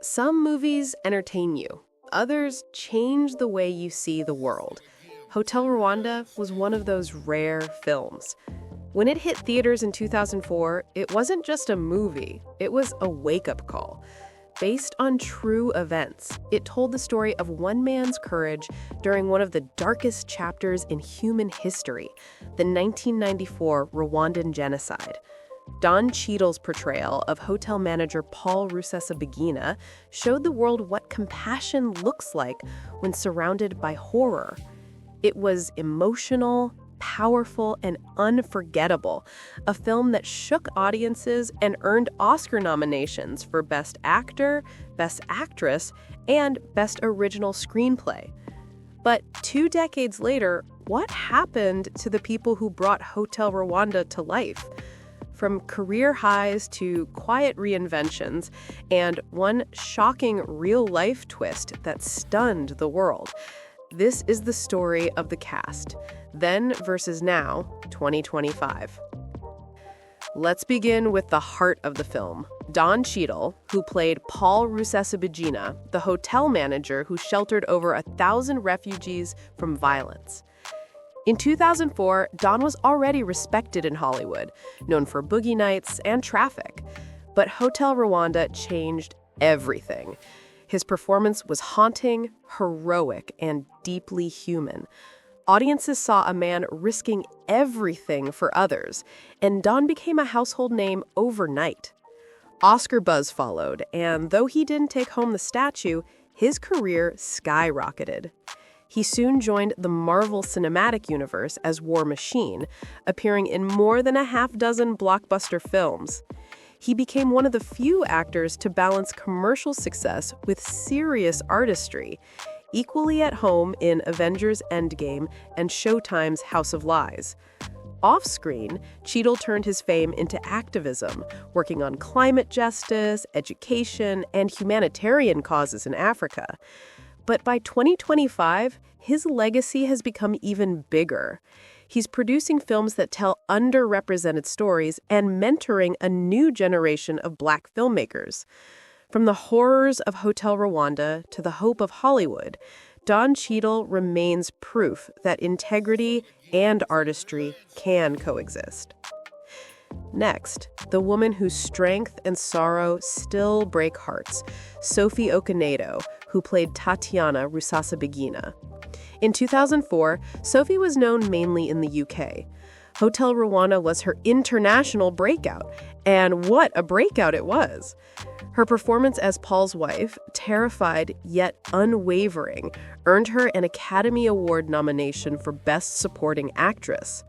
Some movies entertain you. Others change the way you see the world. Hotel Rwanda was one of those rare films. When it hit theaters in 2004, it wasn't just a movie, it was a wake-up call. Based on true events, it told the story of one man's courage during one of the darkest chapters in human history, the 1994 Rwandan genocide. Don Cheadle's portrayal of hotel manager Paul Rusesabagina showed the world what compassion looks like when surrounded by horror. It was emotional, powerful, and unforgettable, a film that shook audiences and earned Oscar nominations for Best Actor, Best Actress, and Best Original Screenplay. But 2 decades later, what happened to the people who brought Hotel Rwanda to life? From career highs to quiet reinventions, and one shocking real-life twist that stunned the world. This is the story of the cast, then versus now, 2025. Let's begin with the heart of the film. Don Cheadle, who played Paul Rusesabagina, the hotel manager who sheltered over 1,000 refugees from violence. In 2004, Don was already respected in Hollywood, known for boogie nights and Traffic. But Hotel Rwanda changed everything. His performance was haunting, heroic, and deeply human. Audiences saw a man risking everything for others, and Don became a household name overnight. Oscar buzz followed, and though he didn't take home the statue, his career skyrocketed. He soon joined the Marvel Cinematic Universe as War Machine, appearing in more than a half-dozen blockbuster films. He became one of the few actors to balance commercial success with serious artistry, equally at home in Avengers Endgame and Showtime's House of Lies. Off-screen, Cheadle turned his fame into activism, working on climate justice, education, and humanitarian causes in Africa. But by 2025, his legacy has become even bigger. He's producing films that tell underrepresented stories and mentoring a new generation of Black filmmakers. From the horrors of Hotel Rwanda to the hope of Hollywood, Don Cheadle remains proof that integrity and artistry can coexist. Next, the woman whose strength and sorrow still break hearts, Sophie Okonedo, who played Tatiana Rusesabagina. In 2004, Sophie was known mainly in the UK. Hotel Rwanda was her international breakout, and what a breakout it was! Her performance as Paul's wife, terrified yet unwavering, earned her an Academy Award nomination for Best Supporting Actress.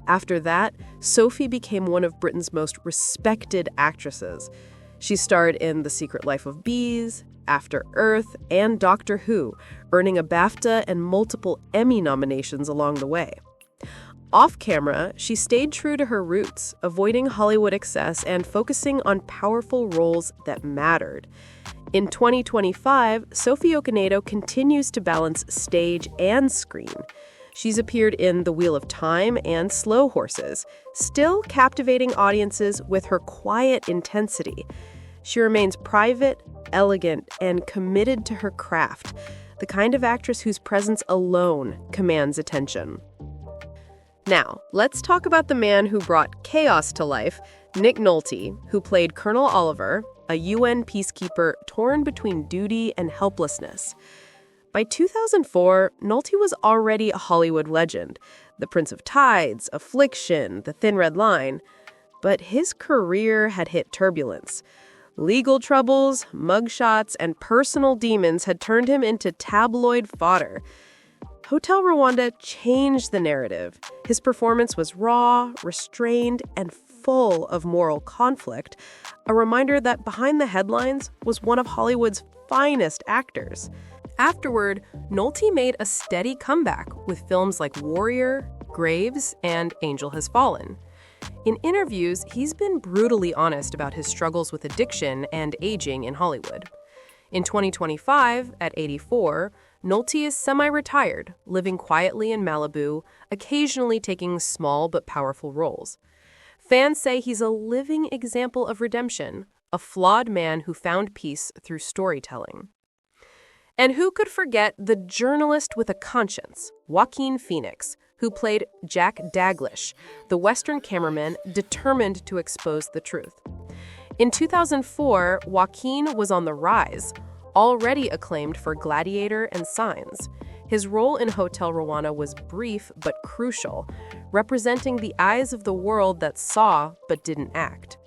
After that, Sophie became one of Britain's most respected actresses. She starred in The Secret Life of Bees, After Earth, and Doctor Who, earning a BAFTA and multiple Emmy nominations along the way. Off-camera, she stayed true to her roots, avoiding Hollywood excess and focusing on powerful roles that mattered. In 2025, Sophie Okonedo continues to balance stage and screen. She's appeared in The Wheel of Time and Slow Horses, still captivating audiences with her quiet intensity. She remains private, elegant, and committed to her craft, the kind of actress whose presence alone commands attention. Now, let's talk about the man who brought chaos to life, Nick Nolte, who played Colonel Oliver, a UN peacekeeper torn between duty and helplessness. By 2004, Nolte was already a Hollywood legend, the Prince of Tides, Affliction, The Thin Red Line. But his career had hit turbulence. Legal troubles, mugshots, and personal demons had turned him into tabloid fodder. Hotel Rwanda changed the narrative. His performance was raw, restrained, and full of moral conflict, a reminder that behind the headlines was one of Hollywood's finest actors. Afterward, Nolte made a steady comeback with films like Warrior, Graves, and Angel Has Fallen. In interviews, he's been brutally honest about his struggles with addiction and aging in Hollywood. In 2025, at 84, Nolte is semi-retired, living quietly in Malibu, occasionally taking small but powerful roles. Fans say he's a living example of redemption, a flawed man who found peace through storytelling. And who could forget the journalist with a conscience, Joaquin Phoenix, who played Jack Daglish, the Western cameraman determined to expose the truth. In 2004, Joaquin was on the rise, already acclaimed for Gladiator and Signs. His role in Hotel Rwanda was brief but crucial, representing the eyes of the world that saw but didn't act.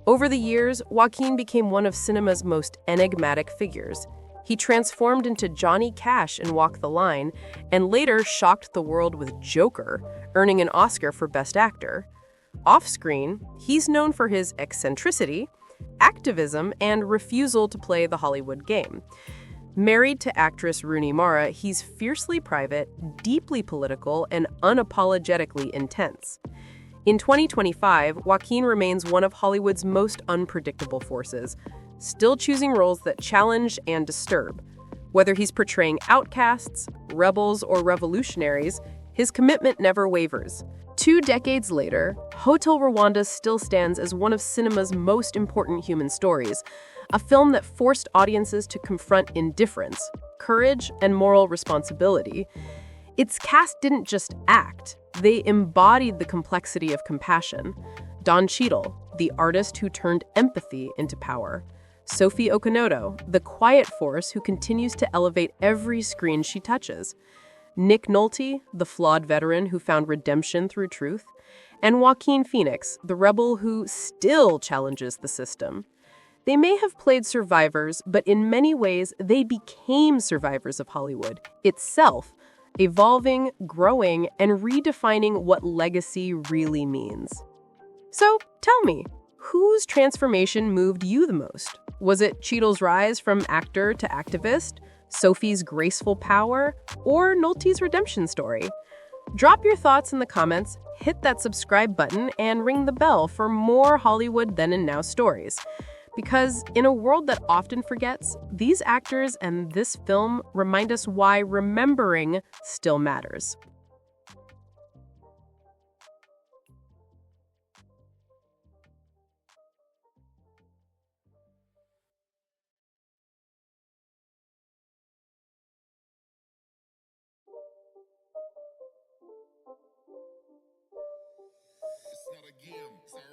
Over the years, Joaquin became one of cinema's most enigmatic figures. He transformed into Johnny Cash in Walk the Line, and later shocked the world with Joker, earning an Oscar for Best Actor. Off-screen, he's known for his eccentricity, activism, and refusal to play the Hollywood game. Married to actress Rooney Mara, he's fiercely private, deeply political, and unapologetically intense. In 2025, Joaquin remains one of Hollywood's most unpredictable forces, still choosing roles that challenge and disturb. Whether he's portraying outcasts, rebels, or revolutionaries, his commitment never wavers. 2 decades later, Hotel Rwanda still stands as one of cinema's most important human stories, a film that forced audiences to confront indifference, courage, and moral responsibility. Its cast didn't just act, they embodied the complexity of compassion. Don Cheadle, the artist who turned empathy into power. Sophie Okonedo, the quiet force who continues to elevate every screen she touches. Nick Nolte, the flawed veteran who found redemption through truth. And Joaquin Phoenix, the rebel who still challenges the system. They may have played survivors, but in many ways, they became survivors of Hollywood itself, evolving, growing, and redefining what legacy really means. So, tell me, whose transformation moved you the most? Was it Cheadle's rise from actor to activist, Sophie's graceful power, or Nolte's redemption story? Drop your thoughts in the comments, hit that subscribe button, and ring the bell for more Hollywood Then and Now stories. Because in a world that often forgets, these actors and this film remind us why remembering still matters. It's not a game, it's a